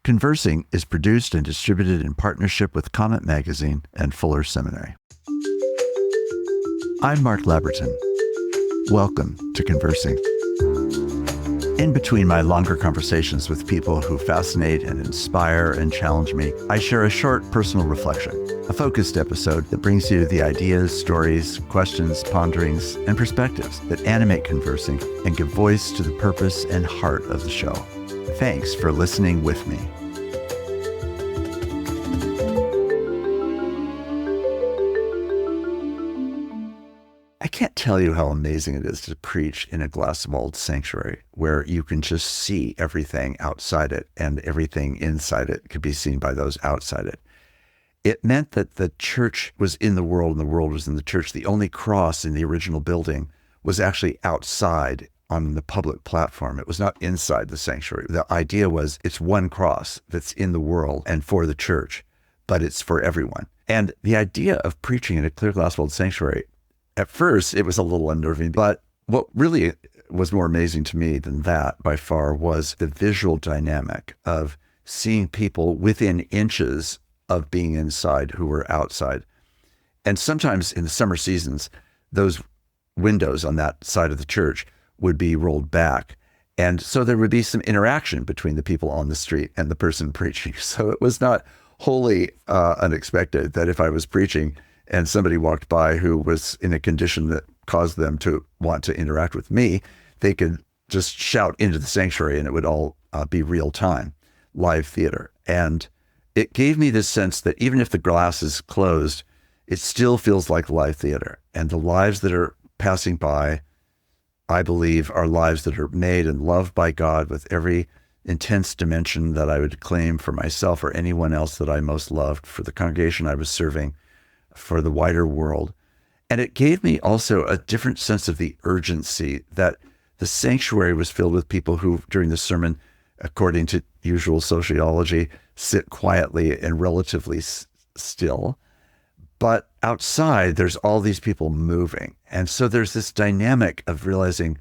Conversing is produced and distributed in partnership with Comet Magazine and Fuller Seminary. I'm Mark Labberton. Welcome to Conversing. In between my longer conversations with people who fascinate and inspire and challenge me, I share a short personal reflection, a focused episode that brings you the ideas, stories, questions, ponderings, and perspectives that animate conversing and give voice to the purpose and heart of the show. Thanks for listening with me. I can't tell you how amazing it is to preach in a glass-walled sanctuary where you can just see everything outside it and everything inside it could be seen by those outside it. It meant that the church was in the world and the world was in the church. The only cross in the original building was actually outside on the public platform. It was not inside the sanctuary. The idea was it's one cross that's in the world and for the church, but it's for everyone. And the idea of preaching in a clear glass-walled sanctuary, at first, it was a little unnerving, but what really was more amazing to me than that by far was the visual dynamic of seeing people within inches of being inside who were outside. And sometimes in the summer seasons, those windows on that side of the church would be rolled back. And so there would be some interaction between the people on the street and the person preaching. So it was not wholly unexpected that if I was preaching and somebody walked by who was in a condition that caused them to want to interact with me, they could just shout into the sanctuary and it would all be real time, live theater. And it gave me this sense that even if the glass is closed, it still feels like live theater. And the lives that are passing by, I believe, are lives that are made and loved by God with every intense dimension that I would claim for myself or anyone else that I most loved, for the congregation I was serving, for the wider world. And it gave me also a different sense of the urgency that the sanctuary was filled with people who, during the sermon, according to usual sociology, sit quietly and relatively still. But outside, there's all these people moving. And so there's this dynamic of realizing,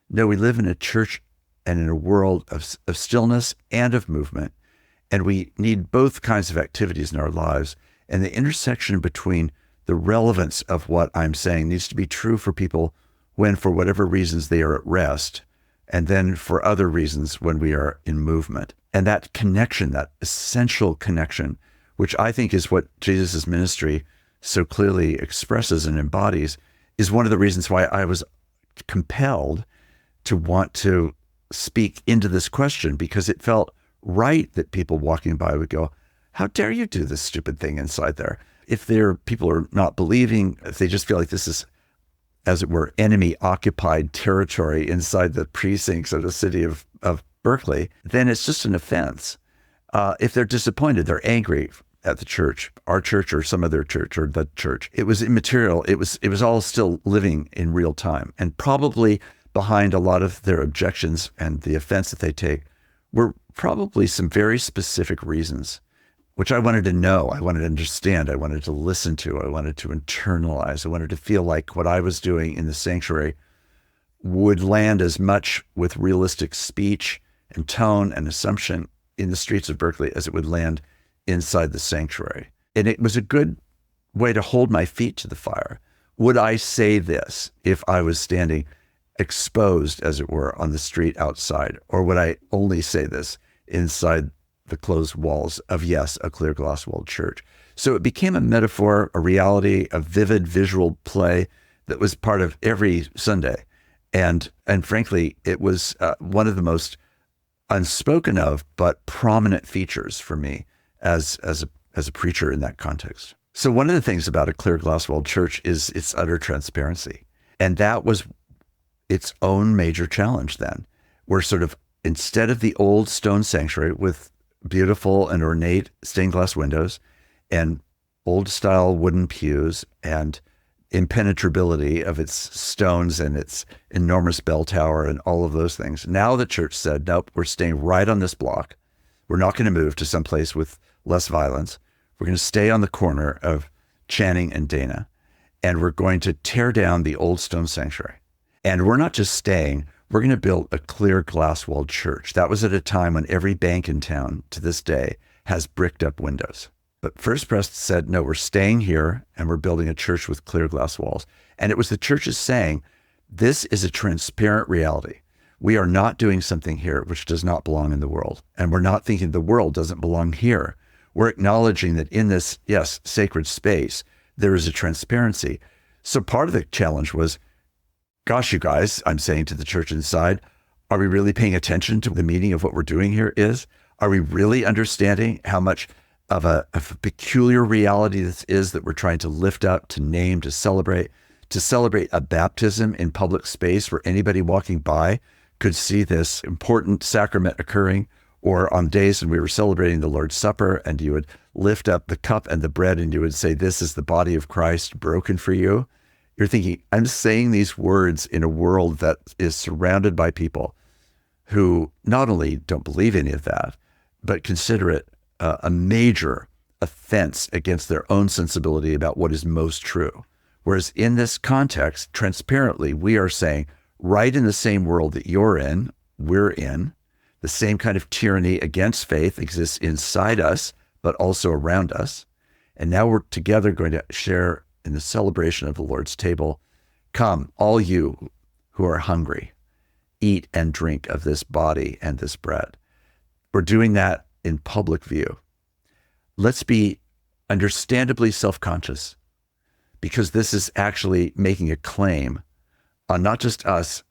no, we live in a church and in a world of stillness and of movement. And we need both kinds of activities in our lives. And the intersection between the relevance of what I'm saying needs to be true for people when, for whatever reasons, they are at rest, and then for other reasons when we are in movement. And that connection, that essential connection, which I think is what Jesus' ministry so clearly expresses and embodies, is one of the reasons why I was compelled to want to speak into this question, because it felt right that people walking by would go, how dare you do this stupid thing inside there? If people are not believing, if they just feel like this is, as it were, enemy-occupied territory inside the precincts of the city of Berkeley, then it's just an offense. If they're disappointed, they're angry at the church, our church or some other church or the church. It was immaterial. It was all still living in real time. And probably behind a lot of their objections and the offense that they take were probably some very specific reasons, which I wanted to know, I wanted to understand, I wanted to listen to, I wanted to internalize, I wanted to feel like what I was doing in the sanctuary would land as much with realistic speech and tone and assumption in the streets of Berkeley as it would land inside the sanctuary. And it was a good way to hold my feet to the fire. Would I say this if I was standing exposed, as it were, on the street outside? Or would I only say this inside the closed walls of, yes, a clear glass-walled church? So it became a metaphor, a reality, a vivid visual play that was part of every Sunday. And frankly, it was one of the most unspoken of but prominent features for me as a preacher in that context. So one of the things about a clear glass-walled church is its utter transparency. And that was its own major challenge then. We're sort of, instead of the old stone sanctuary with beautiful and ornate stained glass windows and old style wooden pews and impenetrability of its stones and its enormous bell tower and all of those things. Now the church said, nope, we're staying right on this block. We're not going to move to someplace with less violence. We're going to stay on the corner of Channing and Dana, and we're going to tear down the old stone sanctuary. And we're not just staying, we're going to build a clear glass-walled church. That was at a time when every bank in town to this day has bricked up windows. But First Pres said, no, we're staying here and we're building a church with clear glass walls. And it was the churches saying, this is a transparent reality. We are not doing something here which does not belong in the world. And we're not thinking the world doesn't belong here. We're acknowledging that in this, yes, sacred space, there is a transparency. So part of the challenge was, gosh, you guys, I'm saying to the church inside, are we really paying attention to the meaning of what we're doing here is? Are we really understanding how much of a peculiar reality this is that we're trying to lift up, to name, to celebrate a baptism in public space where anybody walking by could see this important sacrament occurring, or on days when we were celebrating the Lord's Supper and you would lift up the cup and the bread and you would say, this is the body of Christ broken for you. You're thinking, I'm saying these words in a world that is surrounded by people who not only don't believe any of that, but consider it a major offense against their own sensibility about what is most true. Whereas in this context, transparently, we are saying, right in the same world that you're in, we're in, the same kind of tyranny against faith exists inside us, but also around us. And now we're together going to share in the celebration of the Lord's table. Come, all you who are hungry, eat and drink of this body and this bread. We're doing that in public view. Let's be understandably self-conscious, because this is actually making a claim on not just us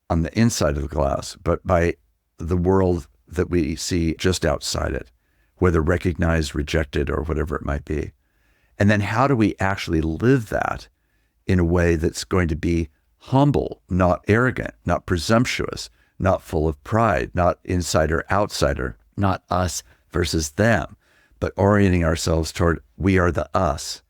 on the inside of the glass, but by the world that we see just outside it, whether recognized, rejected, or whatever it might be. And then how do we actually live that in a way that's going to be humble, not arrogant, not presumptuous, not full of pride, not insider, outsider, not us versus them, but orienting ourselves toward we are the us.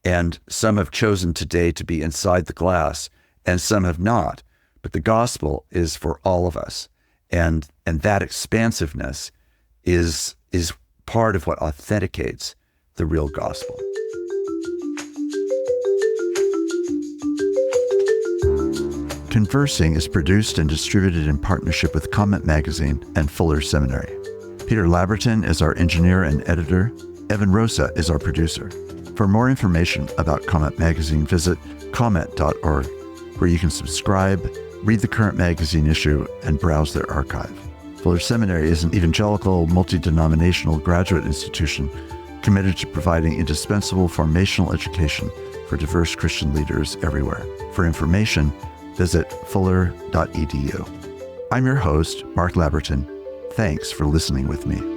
And some have chosen today to be inside the glass and some have not. But the gospel is for all of us. And that expansiveness is part of what authenticates the real gospel. Conversing is produced and distributed in partnership with Comment Magazine and Fuller Seminary. Peter Labberton is our engineer and editor. Evan Rosa is our producer. For more information about Comment Magazine, visit comment.org, where you can subscribe, read the current magazine issue, and browse their archive. Fuller Seminary is an evangelical, multi-denominational graduate institution committed to providing indispensable formational education for diverse Christian leaders everywhere. For information, visit fuller.edu. I'm your host, Mark Labberton. Thanks for listening with me.